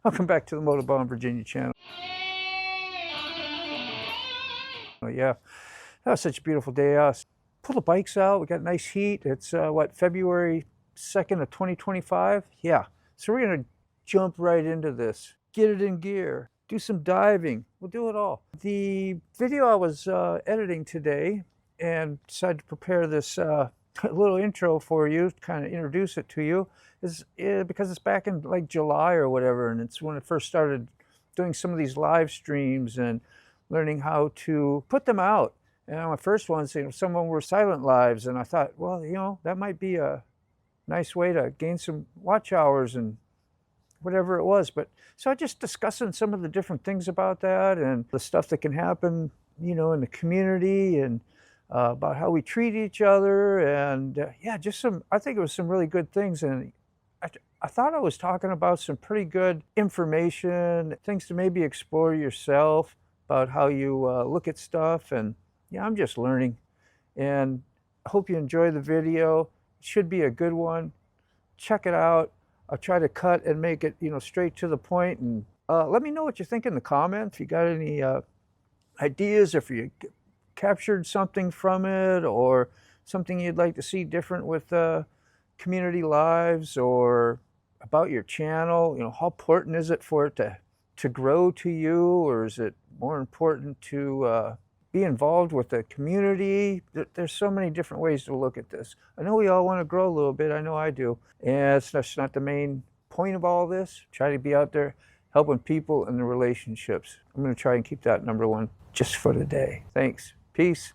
Welcome back to the Motovlogging Virginia channel. Oh yeah, that was such a beautiful day. Pull the bikes out. We got nice heat. It's what, February 2nd of 2025? Yeah. So we're gonna jump right into this. Get it in gear. Do some diving. We'll do it all. The video I was editing today and decided to prepare this little intro for you, kind of introduce it to you, is because it's back in like July or whatever, and it's when I first started doing some of these live streams and learning how to put them out. And my first ones, some of them were silent lives, and I thought, well, that might be a nice way to gain some watch hours and whatever it was. But so I just discussing some of the different things about that and the stuff that can happen, in the community, and about how we treat each other, and yeah, I think it was some really good things. And I thought I was talking about some pretty good information, things to maybe explore yourself about how you look at stuff. And yeah, I'm just learning, and I hope you enjoy the video. It should be a good one. Check it out. I'll try to cut and make it, straight to the point. And let me know what you think in the comments. If you got any ideas, if you captured something from it, or something you'd like to see different with community lives, or about your channel. How important is it for it to grow to you, or is it more important to be involved with the community? There's so many different ways to look at this. I know we all want to grow a little bit. I know I do. And that's not the main point of all this. Try to be out there helping people in the relationships. I'm going to try and keep that number one just for the day. Thanks. Peace.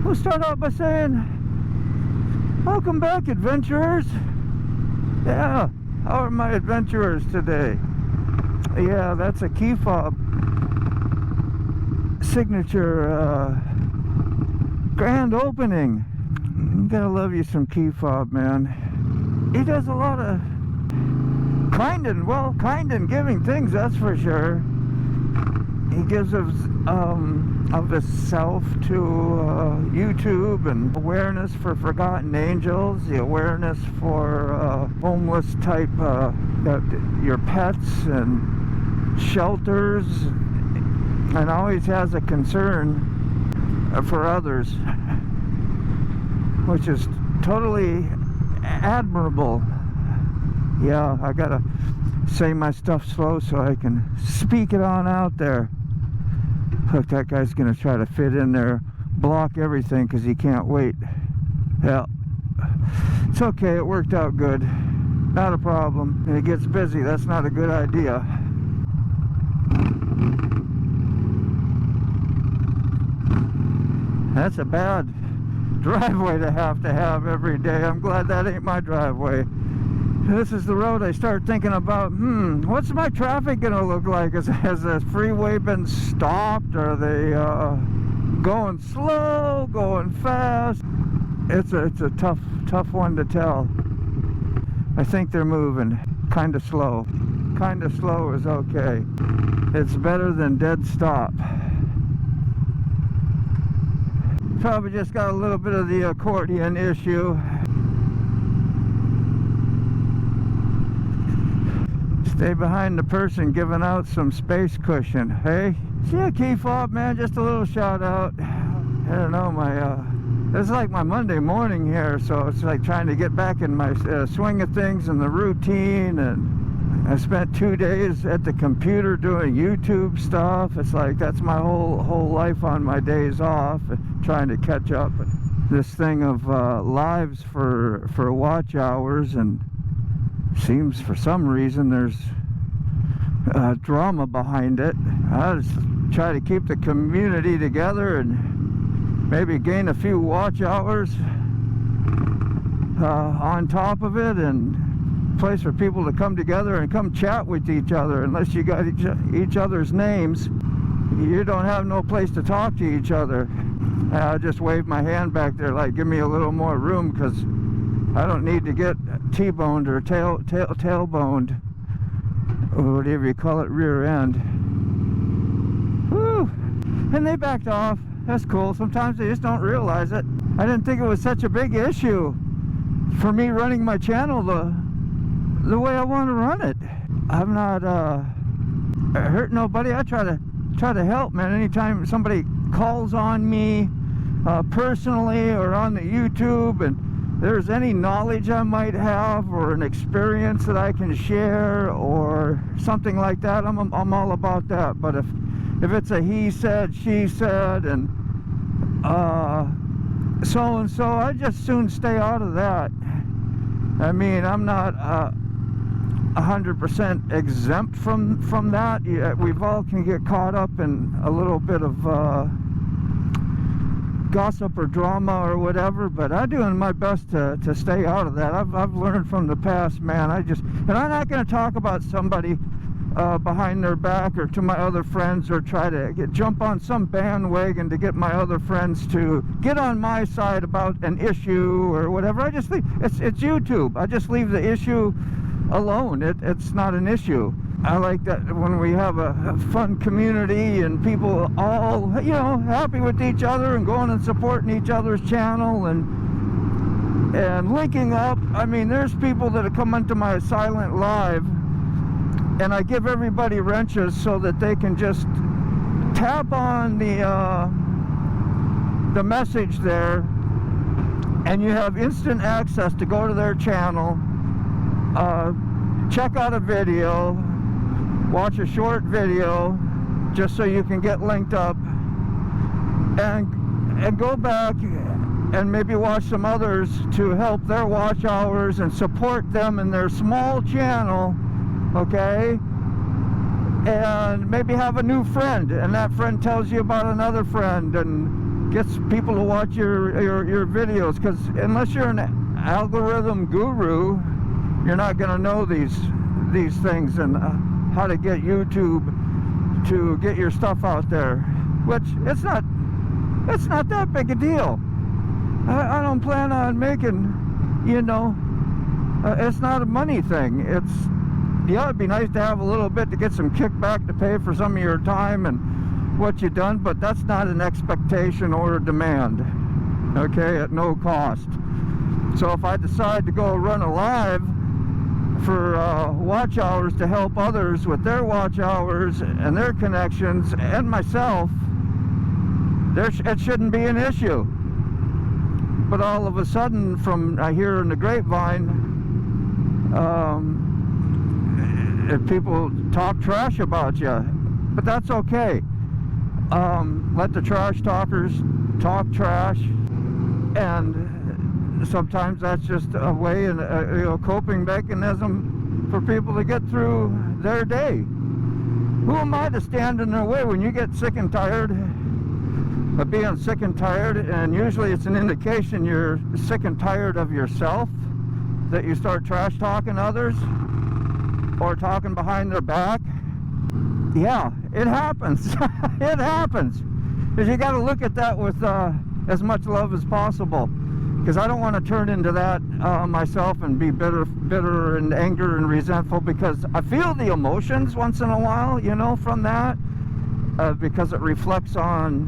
We'll start out by saying, welcome back, adventurers. Yeah, how are my adventurers today? Yeah, that's a key fob signature grand opening. You gotta love you some key fob, man. He does a lot of kind and giving things, that's for sure. He gives of himself to YouTube, and awareness for forgotten angels, the awareness for homeless type, your pets and shelters, and always has a concern for others, which is totally admirable. Yeah, I gotta say my stuff slow so I can speak it on out there. Look, that guy's gonna try to fit in there, block everything because he can't wait. Yeah, it's okay, it worked out good. Not a problem. And it gets busy, that's not a good idea. That's a bad driveway to have every day. I'm glad that ain't my driveway. This is the road I start thinking about, what's my traffic gonna look like? Has the freeway been stopped? Are they going slow, going fast? It's a tough one to tell. I think they're moving kind of slow. Kind of slow is okay. It's better than dead stop. Probably just got a little bit of the accordion issue. Stay behind the person giving out some space cushion. Hey, see a key fob, man? Just a little shout out. I don't know, it's like my Monday morning here, so it's like trying to get back in my swing of things and the routine. And I spent 2 days at the computer doing YouTube stuff. It's like that's my whole life on my days off, trying to catch up. This thing of lives for watch hours, and seems for some reason there's drama behind it. I just try to keep the community together and maybe gain a few watch hours on top of it, and place for people to come together and come chat with each other. Unless you got each other's names, you don't have no place to talk to each other. I just waved my hand back there like, give me a little more room, because I don't need to get T-boned or tailboned, or whatever you call it, rear end. Woo! And they backed off. that's cool. Sometimes they just don't realize it. I didn't think it was such a big issue for me running my channel the way I want to run it. I'm not hurt nobody. I try to help, man. Anytime somebody calls on me personally or on the YouTube, and there's any knowledge I might have or an experience that I can share or something like that, I'm all about that. But if it's a he said, she said, and so and so, I just soon stay out of that. I mean, I'm not 100% exempt from that. Yeah, we've all can get caught up in a little bit of gossip or drama or whatever, but I'm doing my best to stay out of that. I've learned from the past, man. And I'm not going to talk about somebody behind their back or to my other friends, or try to jump on some bandwagon to get my other friends to get on my side about an issue or whatever. I just leave it's YouTube. I just leave the issue alone. It's not an issue. I like that when we have a fun community and people all, you know, happy with each other and going and supporting each other's channel and linking up. I mean, there's people that have come into my silent live, and I give everybody wrenches so that they can just tap on the message there, and you have instant access to go to their channel, check out a video, watch a short video, just so you can get linked up, and go back and maybe watch some others to help their watch hours and support them in their small channel. Okay, and maybe have a new friend, and that friend tells you about another friend and gets people to watch your videos, because unless you're an algorithm guru, you're not going to know these things and how to get YouTube to get your stuff out there, which it's not that big a deal. I don't plan on making, you know, it's not a money thing. Yeah, it'd be nice to have a little bit to get some kickback to pay for some of your time and what you've done, but that's not an expectation or a demand, okay, at no cost. So if I decide to go run a live for watch hours to help others with their watch hours and their connections and myself, it shouldn't be an issue. But all of a sudden, from I hear in the grapevine, if people talk trash about you, but that's okay. Let the trash talkers talk trash, and sometimes that's just a way and a coping mechanism for people to get through their day. Who am I to stand in their way when you get sick and tired of being sick and tired? And usually it's an indication you're sick and tired of yourself, that you start trash talking others or talking behind their back. Yeah, it happens. It happens. Because you got to look at that with as much love as possible. Because I don't want to turn into that myself and be bitter and anger and resentful, because I feel the emotions once in a while, you know, from that, because it reflects on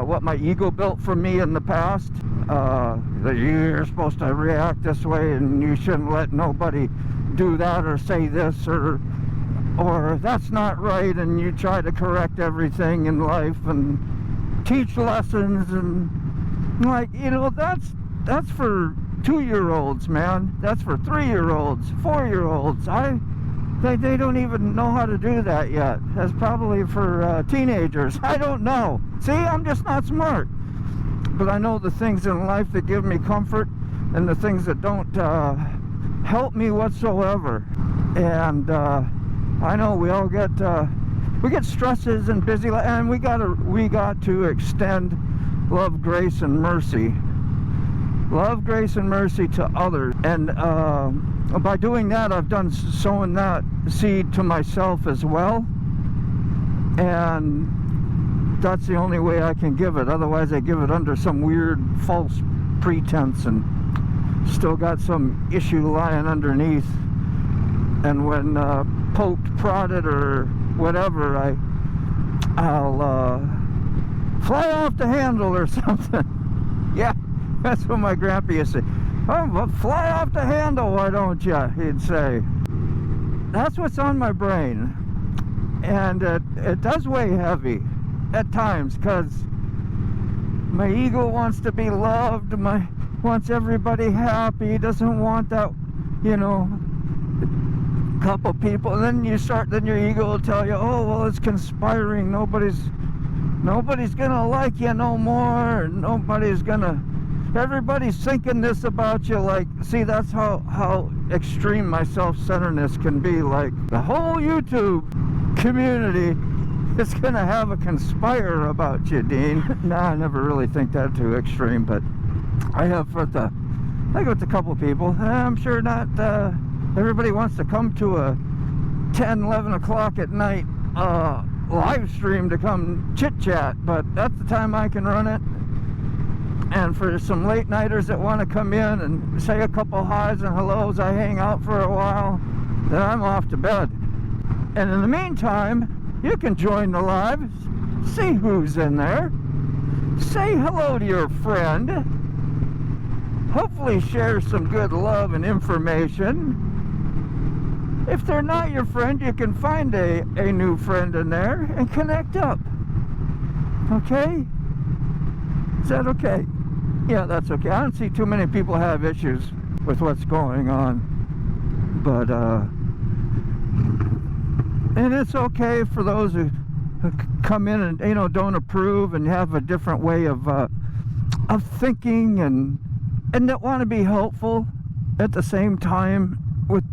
what my ego built for me in the past. That you're supposed to react this way and you shouldn't let nobody do that or say this, or that's not right, and you try to correct everything in life and teach lessons, and like, you know, that's for 2-year-olds, man. That's for 3-year-olds, 4-year-olds. They don't even know how to do that yet. That's probably for teenagers. I don't know. See, I'm just not smart. But I know the things in life that give me comfort and the things that don't help me whatsoever. And I know we all get stresses and busy, and we got to extend love, grace, and mercy. Love, grace, and mercy to others. And by doing that, I've done sowing that seed to myself as well. And that's the only way I can give it. Otherwise, I give it under some weird false pretense and still got some issue lying underneath. And when poked, prodded, or whatever, I'll fly off the handle or something. Yeah, that's what my grandpa used to say. Oh, well, fly off the handle, why don't you? He'd say. That's what's on my brain. And it does weigh heavy at times, because my ego wants to be loved, wants everybody happy, doesn't want that, you know, couple people. And then your ego will tell you, oh, well, it's conspiring, nobody's gonna like you no more, everybody's thinking this about you. Like, see, that's how extreme my self-centeredness can be. Like, the whole YouTube community is gonna have a conspire about you, Dean. Nah, I never really think that too extreme, but I have with a couple people. I'm sure not everybody wants to come to a 10-11 o'clock at night live stream to come chit chat, but that's the time I can run it. And for some late nighters that want to come in and say a couple highs and hellos, I hang out for a while, then I'm off to bed. And in the meantime, you can join the live, see who's in there, say hello to your friend, hopefully share some good love and information. If they're not your friend, you can find a new friend in there and connect up. Okay? Is that okay? Yeah, that's okay. I don't see too many people have issues with what's going on. But, and it's okay for those who come in and, you know, don't approve and have a different way of thinking and that want to be helpful at the same time with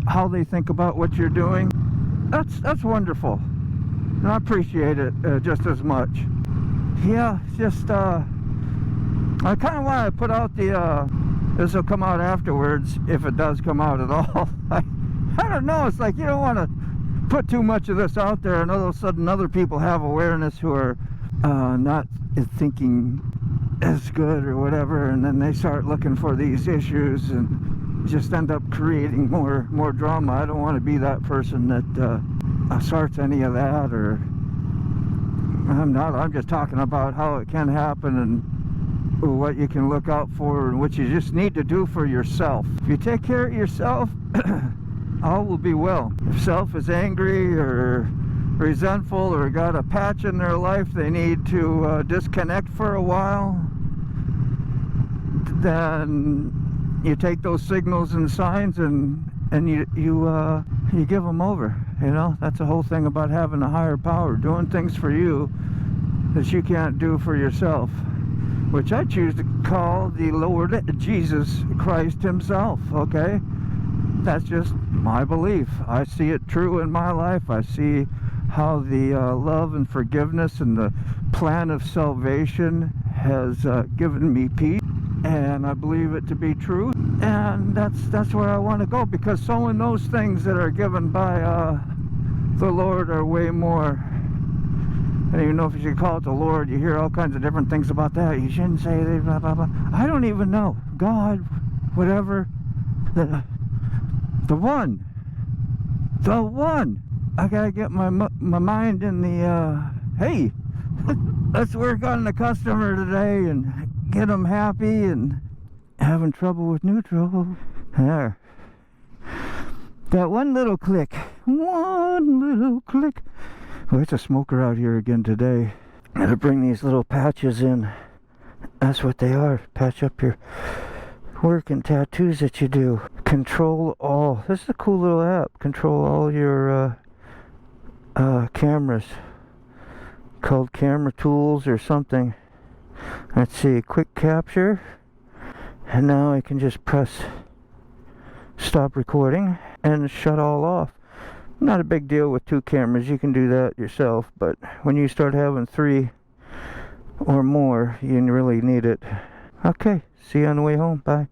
how they think about what you're doing. That's wonderful. And I appreciate it just as much. Yeah, just I kind of want to put out the this will come out afterwards, if it does come out at all. I don't know, it's like you don't want to put too much of this out there and all of a sudden other people have awareness who are not thinking as good or whatever, and then they start looking for these issues and just end up creating more drama. I don't want to be that person that starts any of that, or I'm just talking about how it can happen and what you can look out for and what you just need to do for yourself. If you take care of yourself, all will be well. If self is angry or resentful or got a patch in their life they need to disconnect for a while, then you take those signals and signs and you give them over. You know, that's the whole thing about having a higher power, doing things for you that you can't do for yourself, which I choose to call the Lord Jesus Christ himself. Okay, that's just my belief. I see it true in my life. I see how the love and forgiveness and the plan of salvation has given me peace, and I believe it to be true, and that's where I want to go, because sowing those things that are given by the Lord are way more. I don't even know if you should call it the Lord. You hear all kinds of different things about that. You shouldn't say they blah blah blah. I don't even know. God, whatever. The one. I gotta get my mind in the hey, let's work on the customer today and get them happy, and having trouble with neutral. There. That one little click. Oh, it's a smoker out here again today. Gotta bring these little patches in. That's what they are. Patch up your work and tattoos that you do. Control all. This is a cool little app. Control all your cameras. Called Camera Tools or something. Let's see. Quick capture. And now I can just press stop recording and shut all off. Not a big deal with 2 cameras, you can do that yourself, but when you start having 3 or more, you really need it. Okay, see you on the way home. Bye.